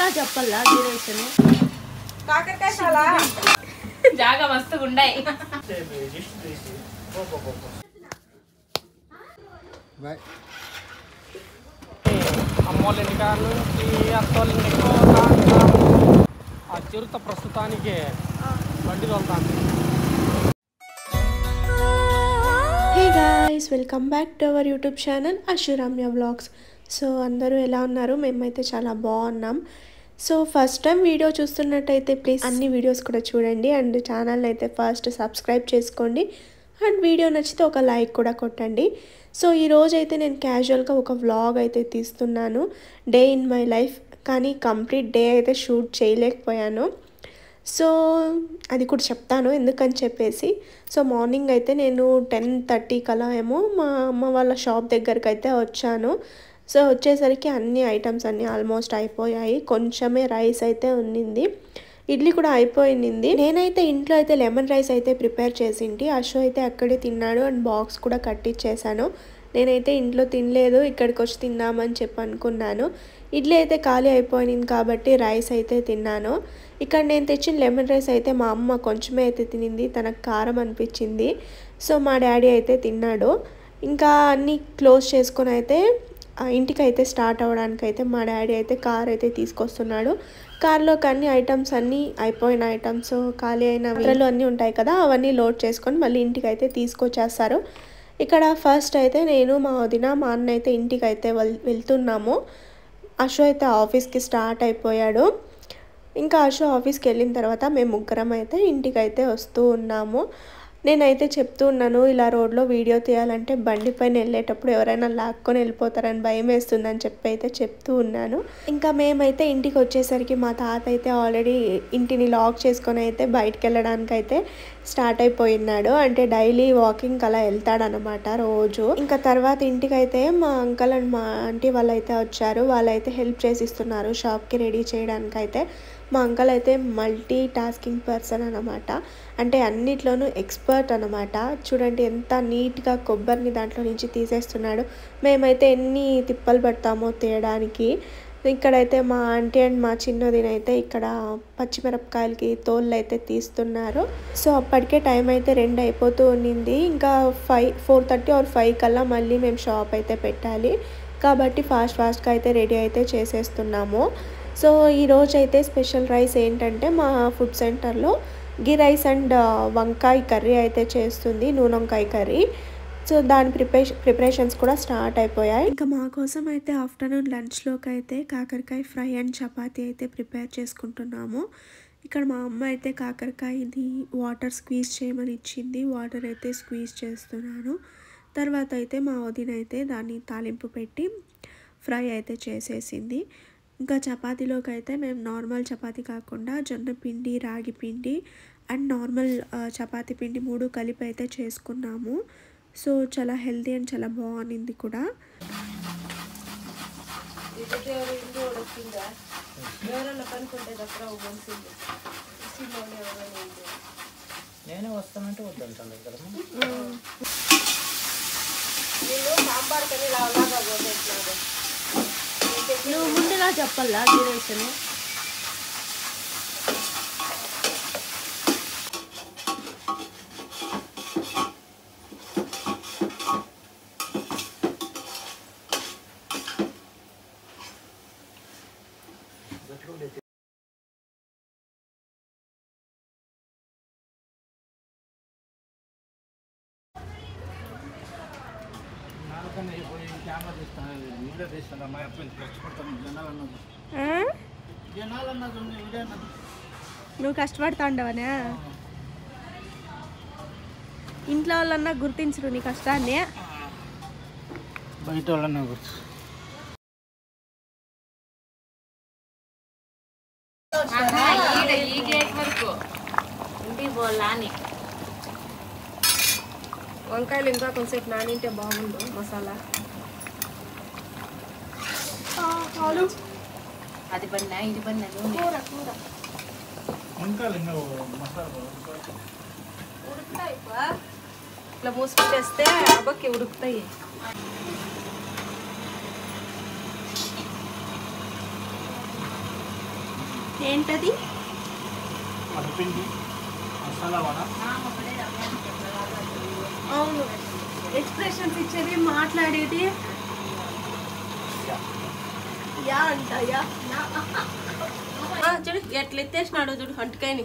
ముందులా చెప్పాలా డ్యూరేషన్ కాకరకాయ చాలా జాగా మస్తుగా ఉన్నాయి. అమ్మోళ్ళ ఇంటికాడ నుంచి అత్తోళ్ళ ఇంటికి ఆ చిరుత ప్రస్తుతానికి బండి తోలుతాను. Hey guys, welcome back to our YouTube channel Ashuramya vlogs. So అందరూ ఎలా ఉన్నారు? మేమైతే చాలా బాగున్నాం. సో ఫస్ట్ టైం వీడియో చూస్తున్నట్టయితే ప్లీజ్ అన్ని వీడియోస్ కూడా చూడండి అండ్ ఛానల్ని అయితే ఫస్ట్ సబ్స్క్రైబ్ చేసుకోండి అండ్ వీడియో నచ్చితే ఒక లైక్ కూడా కొట్టండి. సో ఈరోజు అయితే నేను క్యాజువల్గా ఒక వ్లాగ్ అయితే తీస్తున్నాను, డే ఇన్ మై లైఫ్. కానీ కంప్లీట్ డే అయితే షూట్ చేయలేకపోయాను. సో అది కూడా చెప్తాను ఎందుకని చెప్పేసి. సో మార్నింగ్ అయితే నేను 10:30 కలా ఏమో మా అమ్మ వాళ్ళ షాప్ దగ్గరికి అయితే వచ్చాను. సో వచ్చేసరికి అన్ని ఐటమ్స్ అన్నీ ఆల్మోస్ట్ అయిపోయాయి. కొంచెమే రైస్ అయితే ఉన్నింది, ఇడ్లీ కూడా అయిపోయింది. నేనైతే ఇంట్లో అయితే లెమన్ రైస్ అయితే ప్రిపేర్ చేసింటి. అశో అయితే అక్కడే తిన్నాడు అండ్ బాక్స్ కూడా కట్టించేసాను. నేనైతే ఇంట్లో తినలేదు, ఇక్కడికి వచ్చి తిందామని చెప్పి అనుకున్నాను. ఇడ్లీ అయితే ఖాళీ అయిపోయింది కాబట్టి రైస్ అయితే తిన్నాను. ఇక్కడ నేను తెచ్చిన లెమన్ రైస్ అయితే మా అమ్మ కొంచెమే అయితే తినింది, తనకు కారం అనిపించింది. సో మా డాడీ అయితే తిన్నాడు. ఇంకా అన్నీ క్లోజ్ చేసుకొని అయితే ఇంటికి అయితే స్టార్ట్ అవ్వడానికి అయితే మా డాడీ అయితే కార్ అయితే తీసుకొస్తున్నాడు. కార్లోకి అన్ని ఐటమ్స్ అన్నీ అయిపోయిన ఐటమ్స్, ఖాళీ అయిన పాత్రలు అన్నీ ఉంటాయి కదా, అవన్నీ లోడ్ చేసుకొని మళ్ళీ ఇంటికి అయితే తీసుకొచ్చేస్తారు. ఇక్కడ ఫస్ట్ అయితే నేను, మా వదిన, మా అన్న అయితే ఇంటికి అయితే వెళ్తున్నాము. అశో అయితే ఆఫీస్కి స్టార్ట్ అయిపోయాడు. ఇంకా అశో ఆఫీస్కి వెళ్ళిన తర్వాత మేము ముగ్గురం అయితే ఇంటికి అయితే వస్తూ ఉన్నాము. నేనైతే చెప్తూ ఉన్నాను, ఇలా రోడ్లో వీడియో తీయాలంటే బండి పైన వెళ్ళేటప్పుడు ఎవరైనా లాక్కొని వెళ్ళిపోతారని భయం వేస్తుందని చెప్పి అయితే చెప్తూ ఉన్నాను. ఇంకా మేమైతే ఇంటికి వచ్చేసరికి మా తాత అయితే ఆల్రెడీ ఇంటిని లాక్ చేసుకొని అయితే బయటకు వెళ్ళడానికి అయితే స్టార్ట్ అయిపోయినాడు. అంటే డైలీ వాకింగ్ అలా వెళ్తాడనమాట రోజు. ఇంకా తర్వాత ఇంటికి అయితే మా అంకల్ అండ్ మా ఆంటీ వాళ్ళు అయితే వచ్చారు. వాళ్ళైతే హెల్ప్ చేసిస్తున్నారు షాప్కి రెడీ చేయడానికి అయితే. మా అంకల్ అయితే మల్టీ టాస్కింగ్ పర్సన్ అనమాట, అంటే అన్నిట్లోనూ ఎక్స్పర్ట్ అనమాట. చూడండి ఎంత నీట్గా కొబ్బరిని దాంట్లో నుంచి తీసేస్తున్నాడు. మేమైతే ఎన్ని తిప్పలు పడతామో తీయడానికి. ఇక్కడైతే మా ఆంటీ అండ్ మా చిన్నదినైతే ఇక్కడ పచ్చిమిరపకాయలకి తోళ్ళు అయితే తీస్తున్నారు. సో అప్పటికే టైం అయితే 2 అయిపోతూ ఉన్నింది. ఇంకా 4:30 or 5 కల్లా మళ్ళీ మేము షాప్ అయితే పెట్టాలి కాబట్టి ఫాస్ట్గా అయితే రెడీ అయితే చేసేస్తున్నాము. సో ఈరోజు అయితే స్పెషల్ రైస్ ఏంటంటే మా ఫుడ్ సెంటర్లో గీ రైస్ అండ్ వంకాయ కర్రీ అయితే చేస్తుంది, నూనె వంకాయ కర్రీ. సో దాని ప్రిపరేషన్స్ కూడా స్టార్ట్ అయిపోయాయి. ఇంకా మా కోసం అయితే ఆఫ్టర్నూన్ లంచ్లోకి అయితే కాకరకాయ ఫ్రై అండ్ చపాతీ అయితే ప్రిపేర్ చేసుకుంటున్నాము. ఇక్కడ మా అమ్మ అయితే కాకరకాయని వాటర్ స్క్వీజ్ చేయమని ఇచ్చింది, వాటర్ అయితే స్క్వీజ్ చేస్తున్నాను. తర్వాత అయితే మా వదిన అయితే దాన్ని తాలింపు పెట్టి ఫ్రై అయితే చేసేసింది. ఇంకా చపాతీలోకి అయితే మేము నార్మల్ చపాతీ కాకుండా జొన్న పిండి, రాగి పిండి అండ్ నార్మల్ చపాతీ పిండి 3 కలిపి అయితే చేసుకున్నాము. సో చాలా హెల్తీ అండ్ చాలా బాగుంది కూడా. నేనే వస్తానంటే వద్దంటాను కదమ్మా. నువ్వు ముందులా చెప్పాలా డ్యూరేషన్ కెమెరా తీస్తాను, వీడియో తీస్తాను. మా అప్పుడు కష్టపడతాను, జనాలన్నా వీడియో. నువ్వు కష్టపడతా ఉండవనే, ఇంట్లో వాళ్ళన్నా గుర్తించరు నీ కష్టాన్ని, బయట వాళ్ళన్నా గుర్తు. ఈ గేట్ వరకు ఇంటికి పోలాని. వంకాయలు ఇంకా కొంచెంసేపు నానింటే బాగుండు. మసాలా అది పడినా ఇది పడినా కూర వంకాయలు ఇంకా మసాలా ఉడుకుతాయి. ఇట్లా మూసిపెట్టేస్తే అబ్బకి ఉడుకుతాయి. ఏంటది? పిండి మసాలా వడ. అవును, ఎక్స్ప్రెషన్స్ ఇచ్చేది, మాట్లాడేది. యా అంట యా. చూడు ఎట్లా ఎత్తేసినాడు చూడు అంటుకాయని.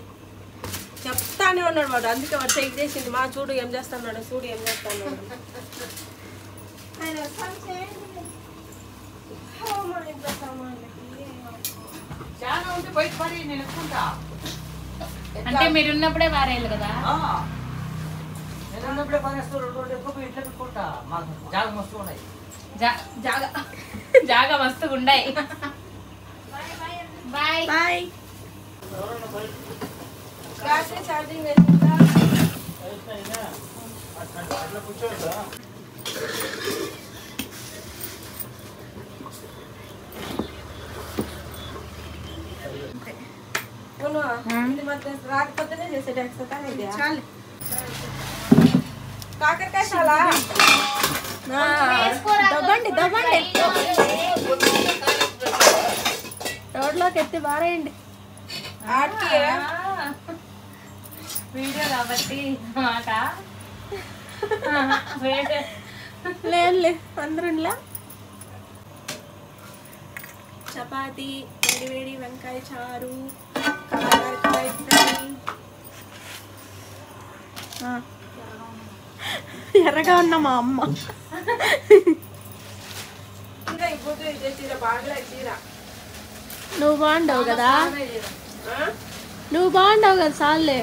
చెప్తానే ఉన్నాడు వాడు, అందుకే వాడు చెక్ చేసింది. మా చూడు ఏం చేస్తున్నాడు, చూడు ఏం చేస్తాడు. అంటే మీరు ఉన్నప్పుడే వారేయాలి కదా. జాగా మస్తుగా ఉన్నాయి. Bye bye. ఛార్జింగ్ వేసిందా? అట్లా కూర్చోవద్దా? ఇది మధ్య రాకపోతేనే చేసేది చాలు. కాకరకాయ చాలా దబ్బండి దబ్బండి, రోడ్లోకి ఎత్తి బారేయండి. వీడియో కాబట్టి మాట లేదు అందరులా. చపాతి, వేడి వేడి వంకాయ చారు, కాకరకాయ ఫ్రై. ఎర్రగా ఉన్న మా అమ్మ. నువ్వు బాగుండవు కదా, నువ్వు బాగుండవు కదా సార్లే.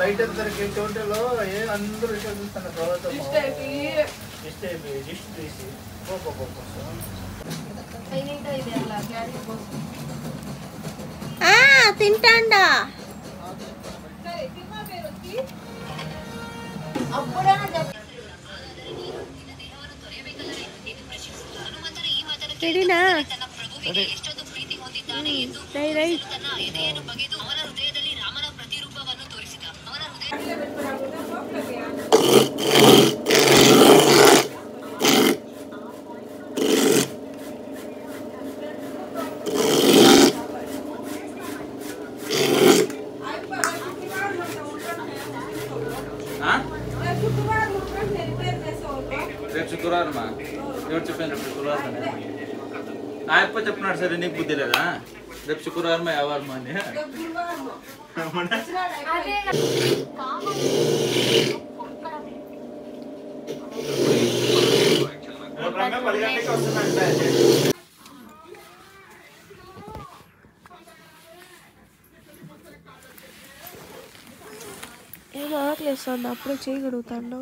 లైట్ అందరికి చోటలో అందరూ చూస్తున్నారు. తింటాండా రెడీనా? రైట్. రేపు శుక్రవారమా? ఎవరు చెప్పాను రేపు శుక్రవారం? నా ఎప్పుడు చెప్తున్నాడు సరే, నీకు బుద్ధి లేదా? రేపు శుక్రవారమా ఎవరమా అని. ఏం ఆకలిస్తుంది, అప్పుడే చేయగలుగుతాను.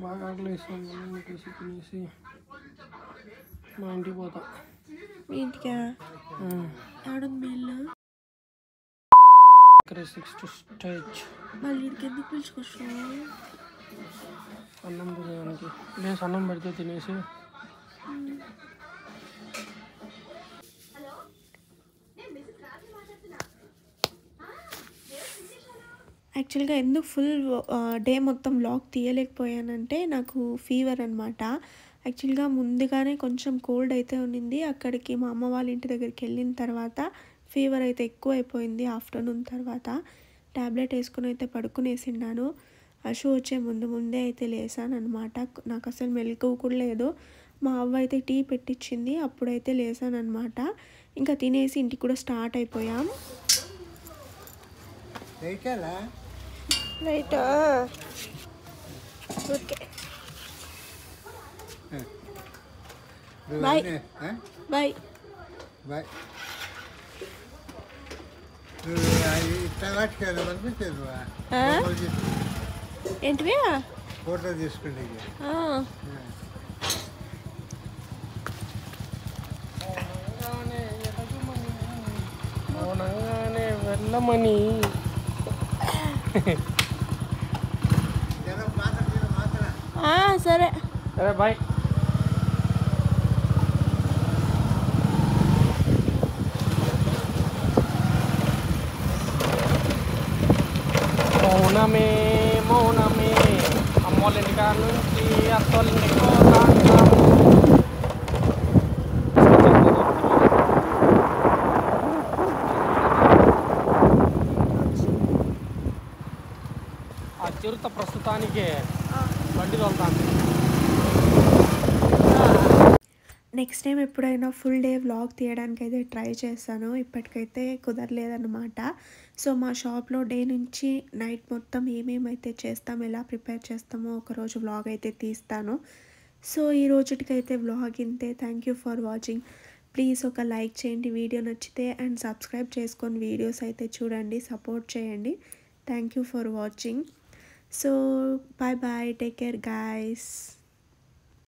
బాగా ఆకలిస్తుంది. తినేసి మా ఇంటికి పోతా. మీ ఇంటికా? ఆడుంది మీ ఇల్లు. 6th stage. మళ్ళీ ఇంటికి ఎందుకు పిలుచుకొచ్చావు? అన్నం తినడానికి. నేను అన్నం పెడితే తినేసి యాక్చువల్గా ఎందుకు ఫుల్ డే మొత్తం వ్లాగ్ తీయలేకపోయానంటే నాకు ఫీవర్ అనమాట. యాక్చువల్గా ముందుగానే కొంచెం కోల్డ్ అయితే ఉన్నింది. అక్కడికి మా అమ్మ వాళ్ళ ఇంటి దగ్గరికి వెళ్ళిన తర్వాత ఫీవర్ అయితే ఎక్కువ అయిపోయింది. ఆఫ్టర్నూన్ తర్వాత ట్యాబ్లెట్ వేసుకుని అయితే పడుకునేసిన్నాను. అశు వచ్చే ముందే అయితే లేసాను అనమాట. నాకు అసలు మెలకువ కూడా లేదు. మా అవ్వ అయితే టీ పెట్టించింది, అప్పుడైతే లేసాను అనమాట. ఇంకా తినేసి ఇంటికి కూడా స్టార్ట్ అయిపోయాం. Right. Okay bye bye bye. ఏంటివి ఫోటో తీసుకోండి. అవునంగానే వెళ్ళమని. సరే సరే బాయ్. మౌనమే మౌనమే అమ్మోళ్ళ ఇంటికాడ నుంచి అత్తోళ్ళ ఇంటికి ఆ చిరుత ప్రస్తుతానికి బండి తోలుతాను. నెక్స్ట్ టైం ఎప్పుడైనా ఫుల్ డే వ్లాగ్ తీయడానికి అయితే ట్రై చేస్తాను. ఇప్పటికైతే కుదరలేదన్నమాట. సో మా షాప్లో డే నుంచి నైట్ మొత్తం ఏమేమైతే చేస్తామో, ఎలా ప్రిపేర్ చేస్తామో ఒకరోజు వ్లాగ్ అయితే తీస్తాను. సో ఈ రోజుటికైతే వ్లాగ్ ఇంతే. Thank you for watching. Please ఒక లైక్ చేయండి వీడియో నచ్చితే, అండ్ సబ్స్క్రైబ్ చేసుకొని వీడియోస్ అయితే చూడండి, సపోర్ట్ చేయండి. Thank you for watching. So bye bye, take care guys.